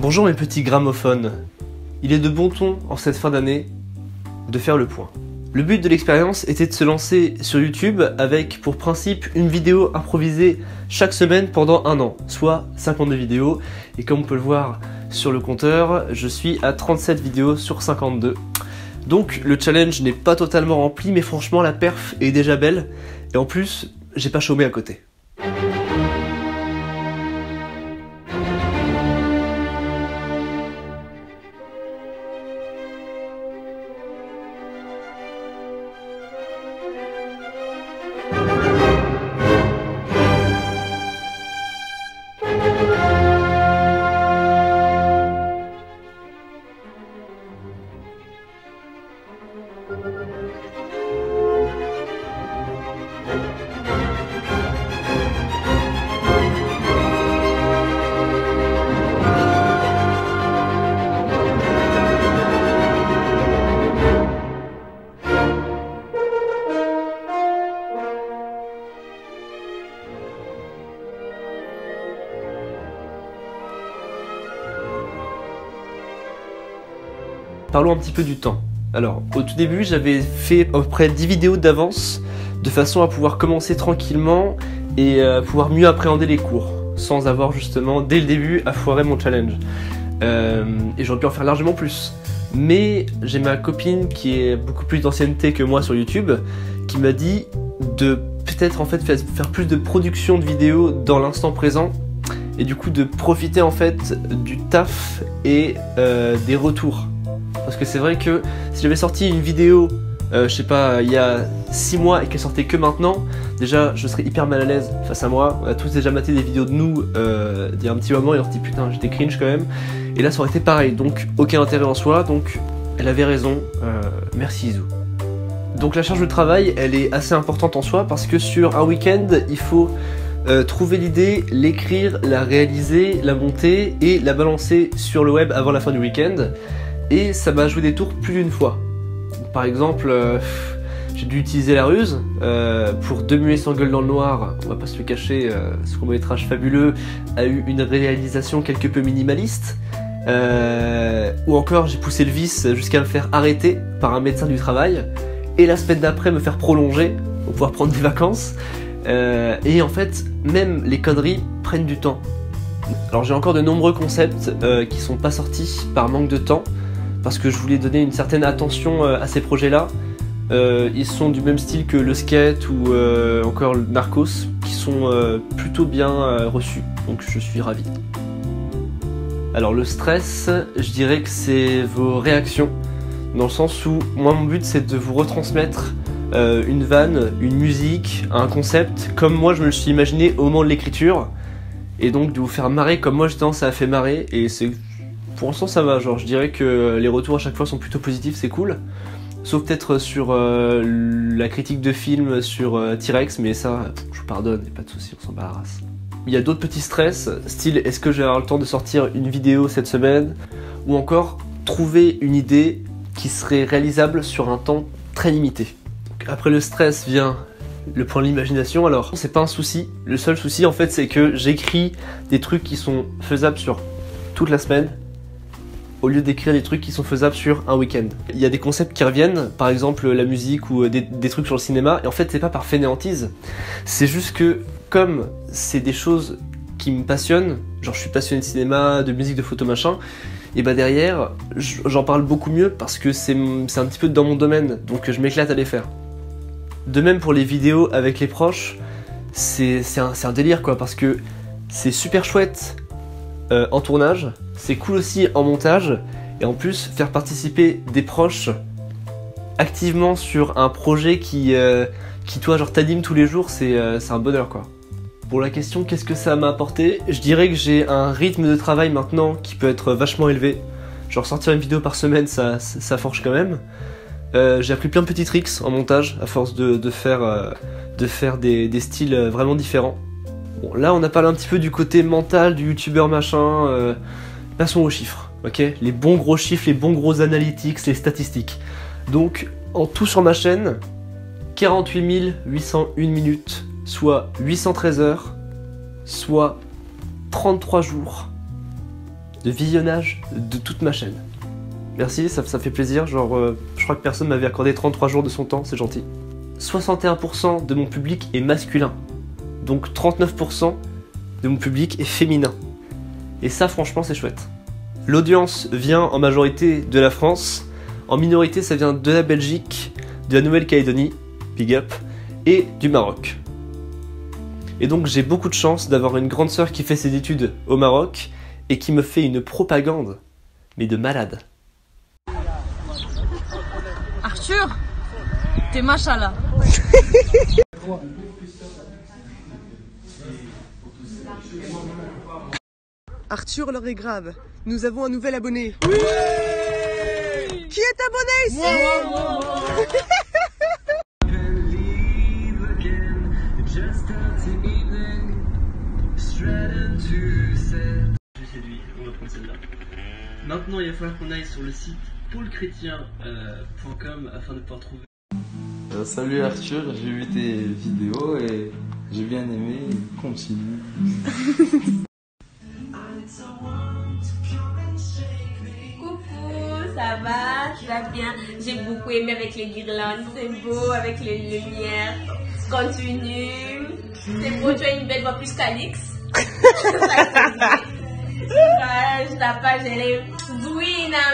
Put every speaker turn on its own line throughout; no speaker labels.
Bonjour mes petits gramophones. Il est de bon ton, en cette fin d'année, de faire le point. Le but de l'expérience était de se lancer sur YouTube avec pour principe une vidéo improvisée chaque semaine pendant un an, soit 52 vidéos. Et comme on peut le voir sur le compteur, je suis à 37 vidéos sur 52. Donc le challenge n'est pas totalement rempli, mais franchement la perf est déjà belle. Et en plus, j'ai pas chômé à côté. Parlons un petit peu du temps. Alors, au tout début, j'avais fait à peu près 10 vidéos d'avance, de façon à pouvoir commencer tranquillement et pouvoir mieux appréhender les cours, sans avoir justement, dès le début, à foirer mon challenge. Et j'aurais pu en faire largement plus. Mais j'ai ma copine qui est beaucoup plus d'ancienneté que moi sur YouTube, qui m'a dit de peut-être en fait faire plus de production de vidéos dans l'instant présent, et du coup de profiter en fait du taf et des retours. Parce que c'est vrai que si j'avais sorti une vidéo, je sais pas, il y a 6 mois et qu'elle sortait que maintenant, déjà je serais hyper mal à l'aise face à moi. On a tous déjà maté des vidéos de nous d'il y a un petit moment et on se dit putain j'étais cringe quand même. Et là ça aurait été pareil, donc aucun intérêt en soi, donc elle avait raison, merci Izu. Donc la charge de travail elle est assez importante en soi parce que sur un week-end il faut trouver l'idée, l'écrire, la réaliser, la monter et la balancer sur le web avant la fin du week-end. Et ça m'a joué des tours plus d'une fois. Par exemple, j'ai dû utiliser la ruse pour 2 muets sans gueule dans le noir. On va pas se le cacher, ce court-métrage fabuleux a eu une réalisation quelque peu minimaliste. Ou encore, j'ai poussé le vice jusqu'à me faire arrêter par un médecin du travail. Et la semaine d'après, me faire prolonger pour pouvoir prendre des vacances. Et en fait, même les conneries prennent du temps. Alors j'ai encore de nombreux concepts qui sont pas sortis par manque de temps. Parce que je voulais donner une certaine attention à ces projets-là. Ils sont du même style que le skate ou encore le Narcos, qui sont plutôt bien reçus, donc je suis ravi. Alors le stress, je dirais que c'est vos réactions, dans le sens où moi mon but c'est de vous retransmettre une vanne, une musique, un concept, comme moi je me le suis imaginé au moment de l'écriture, et donc de vous faire marrer comme moi justement ça a fait marrer, et c'est... Pour l'instant ça va, genre je dirais que les retours à chaque fois sont plutôt positifs, c'est cool. Sauf peut-être sur la critique de film sur T-Rex, mais ça, je vous pardonne, y'a pas de soucis, on s'en bat la race. Il y a d'autres petits stress, style est-ce que je vais avoir le temps de sortir une vidéo cette semaine? Ou encore trouver une idée qui serait réalisable sur un temps très limité. Donc, après le stress vient le point de l'imagination, alors c'est pas un souci. Le seul souci en fait c'est que j'écris des trucs qui sont faisables sur toute la semaine, au lieu d'écrire des trucs qui sont faisables sur un week-end. Il y a des concepts qui reviennent, par exemple la musique ou des trucs sur le cinéma, et en fait c'est pas par fainéantise, c'est juste que comme c'est des choses qui me passionnent, genre je suis passionné de cinéma, de musique, de photo, machin, et bah derrière j'en parle beaucoup mieux parce que c'est un petit peu dans mon domaine, donc je m'éclate à les faire. De même pour les vidéos avec les proches, c'est un délire quoi, parce que c'est super chouette en tournage, c'est cool aussi en montage, et en plus faire participer des proches activement sur un projet qui toi genre t'anime tous les jours, c'est un bonheur quoi. Pour la question qu'est-ce que ça m'a apporté, je dirais que j'ai un rythme de travail maintenant qui peut être vachement élevé. Genre sortir une vidéo par semaine ça forge quand même. J'ai appris plein de petits tricks en montage à force de faire des styles vraiment différents. Bon, là on a parlé un petit peu du côté mental du youtubeur machin, passons aux chiffres, ok? Les bons gros chiffres, les bons gros analytics, les statistiques. Donc en tout sur ma chaîne, 48 801 minutes, soit 813 heures, soit 33 jours, de visionnage de toute ma chaîne. Merci, ça fait plaisir, genre je crois que personne m'avait accordé 33 jours de son temps, c'est gentil. 61% de mon public est masculin, donc 39% de mon public est féminin. Et ça franchement c'est chouette. L'audience vient en majorité de la France, en minorité ça vient de la Belgique, de la Nouvelle-Calédonie, big up, et du Maroc. Et donc j'ai beaucoup de chance d'avoir une grande sœur qui fait ses études au Maroc et qui me fait une propagande, mais de malade.
Arthur, t'es machallah.
Arthur, l'heure est grave. Nous avons un nouvel abonné. Oui. Qui est abonné ici? Moi.
J'ai séduit, on va prendre celle-là. Maintenant, il va falloir qu'on aille sur le site paulchrétien.com afin de pouvoir trouver.
Salut Arthur, j'ai vu tes vidéos et j'ai bien aimé. Continue.
Coucou, ça va? Tu vas bien? J'ai beaucoup aimé avec les guirlandes, c'est beau, avec les lumières. Continue. C'est beau, tu as une belle voix plus qu'Alix. Ta page, elle est douina.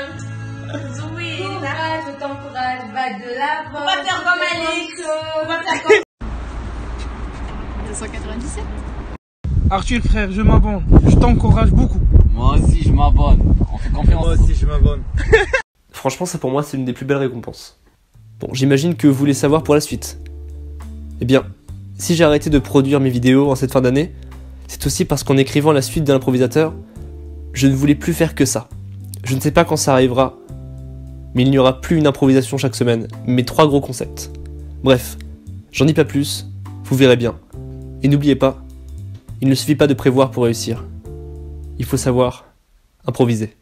Douina. Je t'encourage, va de l'avant. On va faire comme Alix. On va faire comme
297.
Arthur frère, je m'abonne. Je t'encourage beaucoup.
Moi aussi je m'abonne. On fait confiance.
Moi aussi je m'abonne.
Franchement, ça pour moi c'est l'une des plus belles récompenses. Bon, j'imagine que vous voulez savoir pour la suite. Eh bien, si j'ai arrêté de produire mes vidéos en cette fin d'année, c'est aussi parce qu'en écrivant la suite de l'improvisateur, je ne voulais plus faire que ça. Je ne sais pas quand ça arrivera, mais il n'y aura plus une improvisation chaque semaine, mais 3 gros concepts. Bref, j'en dis pas plus, vous verrez bien. Et n'oubliez pas, il ne suffit pas de prévoir pour réussir. Il faut savoir improviser.